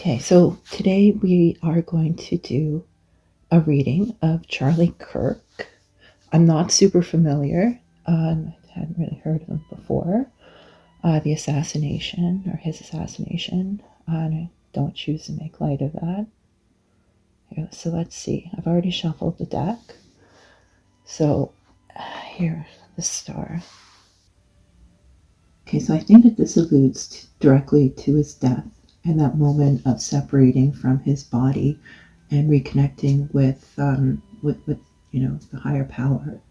Okay, so today we are going to do a reading of Charlie Kirk. I'm not super familiar. I hadn't really heard of him before. The assassination, or his assassination, and I don't choose to make light of that. Here, so let's see. I've already shuffled the deck. So here, the star. Okay, so I think that this alludes directly to his death and that moment of separating from his body and reconnecting with the higher power.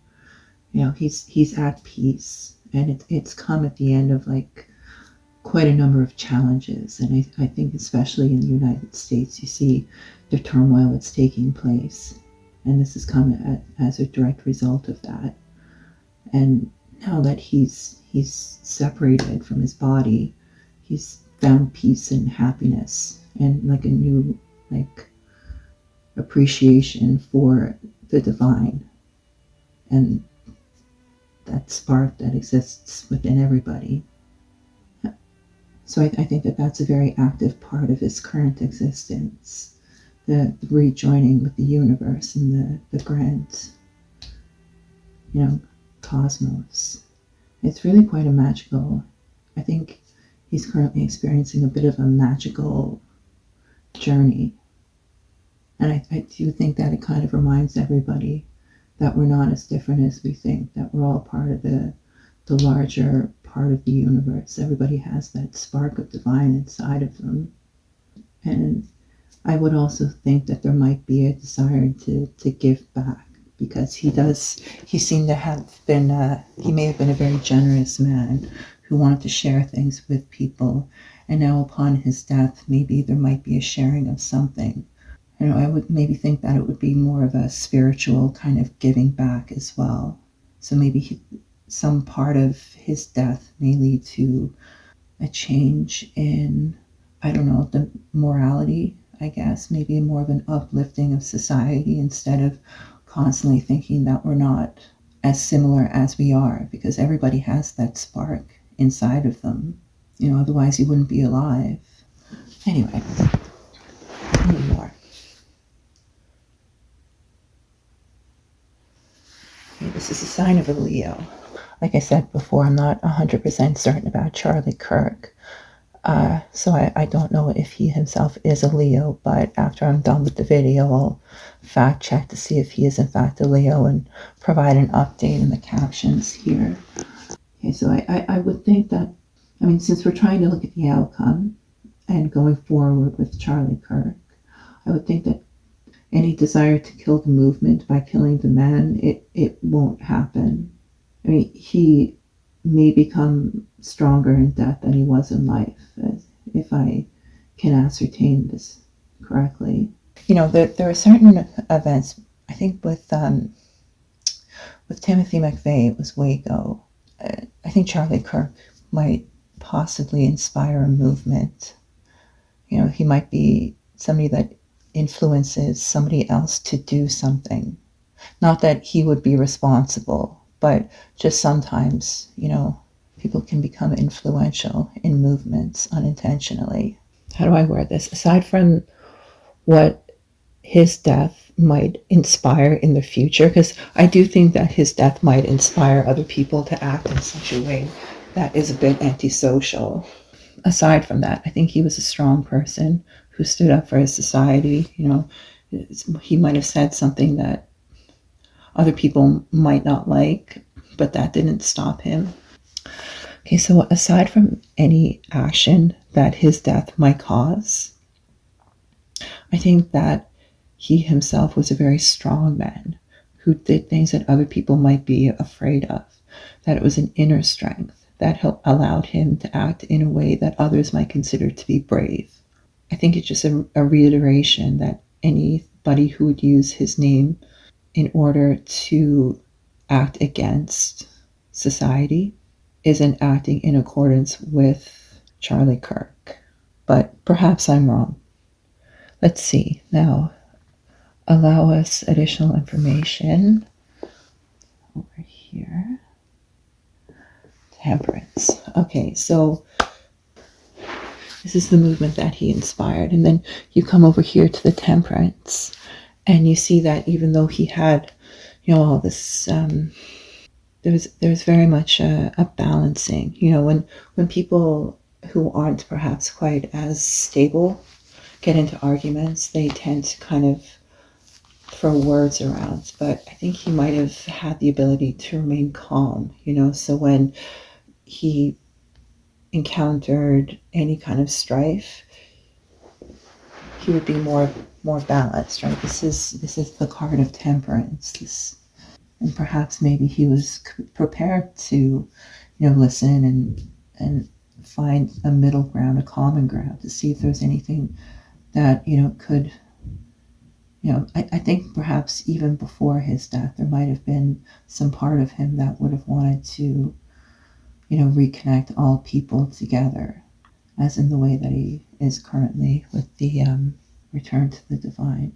He's at peace, and it's come at the end of like quite a number of challenges. And I think especially in the United States, you see the turmoil that's taking place, and this has come as a direct result of that. And now that he's separated from his body, he's found peace and happiness and like a new like appreciation for the divine and that spark that exists within everybody. So I think that that's a very active part of his current existence, the rejoining with the universe and the grand, cosmos. It's really quite a magical, I think he's currently experiencing a bit of a magical journey. And I do think that it kind of reminds everybody that we're not as different as we think, that we're all part of the larger part of the universe. Everybody has that spark of divine inside of them. And I would also think that there might be a desire to give back, because he seemed to have been, he may have been a very generous man who wanted to share things with people. And now upon his death, maybe there might be a sharing of something. I would maybe think that it would be more of a spiritual kind of giving back as well. So maybe some part of his death may lead to a change in, I don't know, the morality, I guess, maybe more of an uplifting of society instead of constantly thinking that we're not as similar as we are, because everybody has that spark inside of them. Otherwise you wouldn't be alive. Anyway, one more. Okay, this is a sign of a Leo. Like I said before, I'm not 100% certain about Charlie Kirk. So I don't know if he himself is a Leo, but after I'm done with the video, I'll fact check to see if he is in fact a Leo and provide an update in the captions here. Okay, so I would think that, since we're trying to look at the outcome and going forward with Charlie Kirk, I would think that any desire to kill the movement by killing the man, it won't happen. He may become stronger in death than he was in life, if I can ascertain this correctly. There are certain events, I think with Timothy McVeigh, it was Waco. I think Charlie Kirk might possibly inspire a movement. He might be somebody that influences somebody else to do something. Not that he would be responsible, but just sometimes, people can become influential in movements unintentionally. How do I word this? Aside from what his death might inspire in the future, because I do think that his death might inspire other people to act in such a way that is a bit antisocial. Aside from that, I think he was a strong person who stood up for his society. He might have said something that other people might not like, but that didn't stop him. Okay, so aside from any action that his death might cause, I think that he himself was a very strong man who did things that other people might be afraid of, that it was an inner strength that allowed him to act in a way that others might consider to be brave. I think it's just a reiteration that anybody who would use his name in order to act against society isn't acting in accordance with Charlie Kirk. But perhaps I'm wrong. Let's see. Now, allow us additional information over here. Temperance. Okay, so This is the movement that he inspired. And then you come over here to the temperance, and you see that even though he had, all this, there's very much a balancing. When people who aren't perhaps quite as stable get into arguments, they tend to kind of throw words around. But I think he might have had the ability to remain calm. So when he encountered any kind of strife, he would be more balanced, right? This is the card of temperance. And perhaps maybe he was prepared to, listen and find a middle ground, a common ground, to see if there's anything that could. I think perhaps even before his death, there might have been some part of him that would have wanted to, reconnect all people together, as in the way that he is currently with the return to the divine.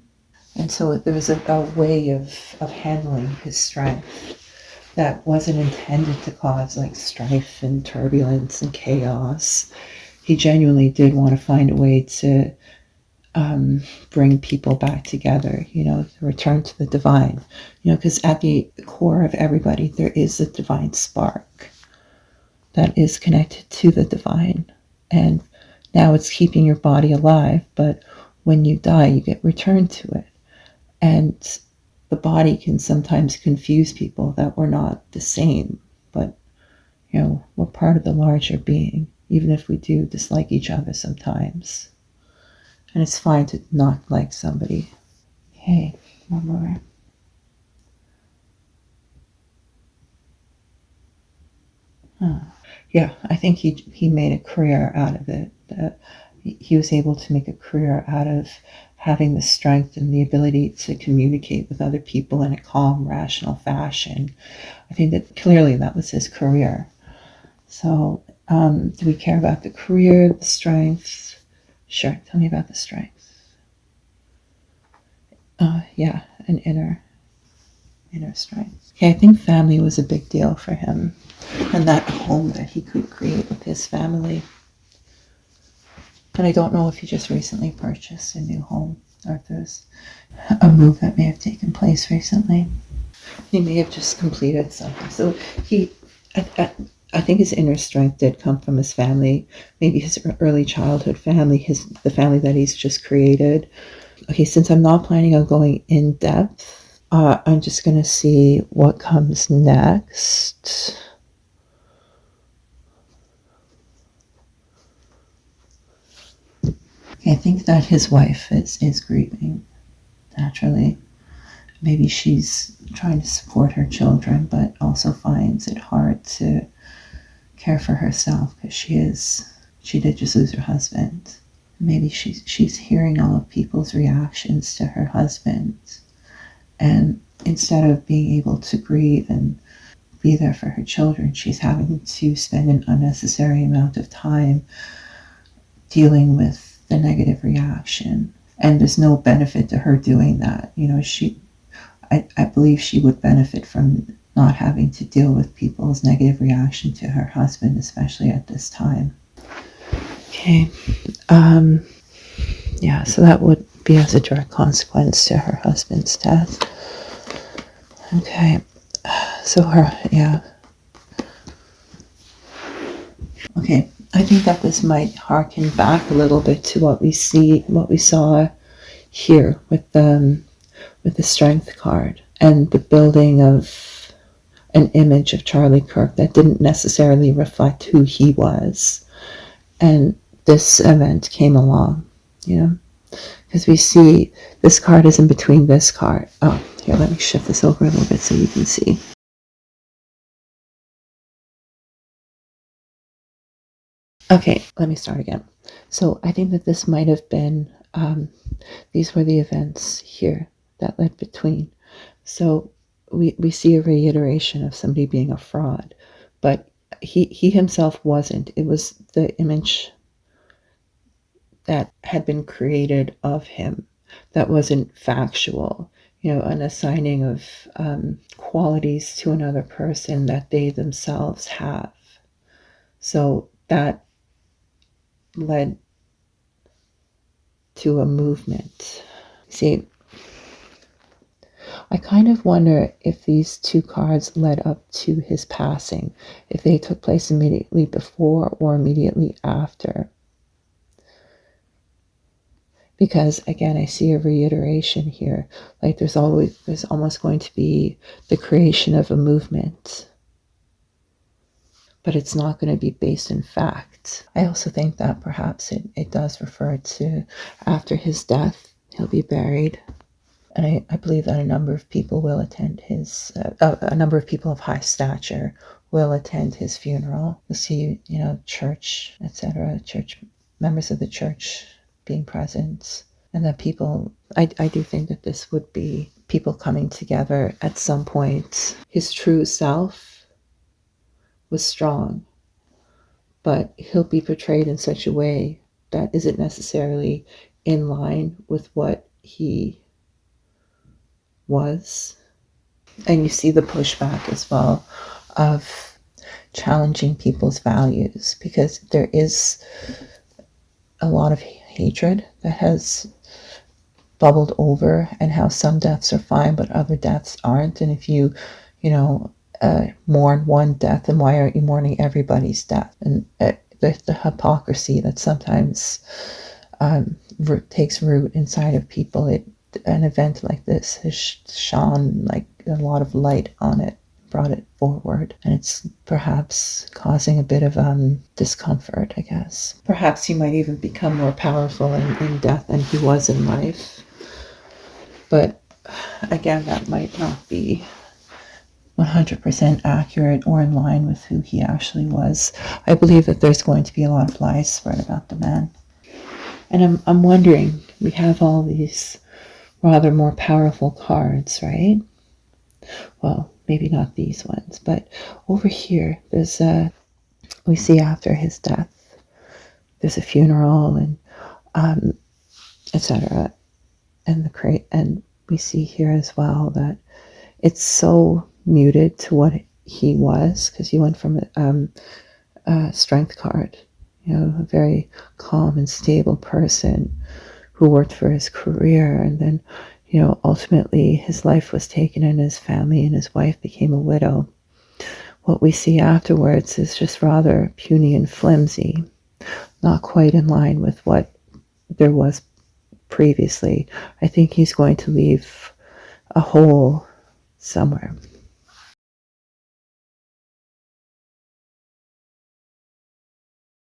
And so there was a way of handling his strength that wasn't intended to cause like strife and turbulence and chaos. He genuinely did want to find a way to bring people back together, return to the divine, because at the core of everybody, there is a divine spark that is connected to the divine. And now it's keeping your body alive, but when you die, you get returned to it. And the body can sometimes confuse people that we're not the same, but we're part of the larger being, even if we do dislike each other sometimes. And it's fine to not like somebody. Okay, one more. Yeah, I think he made a career out of it. He was able to make a career out of having the strength and the ability to communicate with other people in a calm, rational fashion. I think that clearly that was his career. So, do we care about the career, the strength? Sure, tell me about the strength. Yeah, an inner strength. Okay, I think family was a big deal for him, and that home that he could create with his family. And I don't know if he just recently purchased a new home or if there's a move that may have taken place recently. He may have just completed something. So I think his inner strength did come from his family, maybe his early childhood family, the family that he's just created. Okay, since I'm not planning on going in depth, I'm just going to see what comes next. I think that his wife is grieving, naturally. Maybe she's trying to support her children, but also finds it hard to care for herself because she did just lose her husband. Maybe she's hearing all of people's reactions to her husband, and instead of being able to grieve and be there for her children, she's having to spend an unnecessary amount of time dealing with the negative reaction. And there's no benefit to her doing that. I believe she would benefit from not having to deal with people's negative reaction to her husband, especially at this time. Okay. Yeah, so that would be as a direct consequence to her husband's death. Okay. So yeah. Okay. I think that this might harken back a little bit to what we saw here with the strength card and the building of an image of Charlie Kirk that didn't necessarily reflect who he was. And this event came along, because we see this card is in between this card. Oh, here, let me shift this over a little bit so you can see. Okay, let me start again. So I think that this might have been, these were the events here that led between. So we see a reiteration of somebody being a fraud, but he himself wasn't. It was the image that had been created of him that wasn't factual, an assigning of qualities to another person that they themselves have. So that led to a movement. See, I kind of wonder if these two cards led up to his passing, if they took place immediately before or immediately after. Because again, I see a reiteration here. Like there's almost going to be the creation of a movement, but it's not going to be based in fact. I also think that perhaps it does refer to after his death, he'll be buried. And I believe that a number of people will attend his, a number of people of high stature will attend his funeral. You'll see, church, etc., church members of the church being present. And that people, I do think that this would be people coming together at some point. His true self was strong, but he'll be portrayed in such a way that isn't necessarily in line with what he was. And you see the pushback as well of challenging people's values, because there is a lot of hatred that has bubbled over, and how some deaths are fine but other deaths aren't. And if you mourn one death, then why aren't you mourning everybody's death? And the hypocrisy that sometimes takes root inside of people. An event like this has shone like a lot of light on it, brought it forward, and it's perhaps causing a bit of discomfort, I guess. Perhaps he might even become more powerful in death than he was in life. But again, that might not be 100% accurate or in line with who he actually was. I believe that there's going to be a lot of lies spread about the man. And I'm wondering, we have all these rather more powerful cards, right? Well, maybe not these ones, but over here, there's we see after his death, there's a funeral and etc. And we see here as well that it's so muted to what he was, because he went from a strength card, a very calm and stable person who worked for his career, and then ultimately his life was taken and his family and his wife became a widow. What we see afterwards is just rather puny and flimsy, not quite in line with what there was previously. I think he's going to leave a hole somewhere.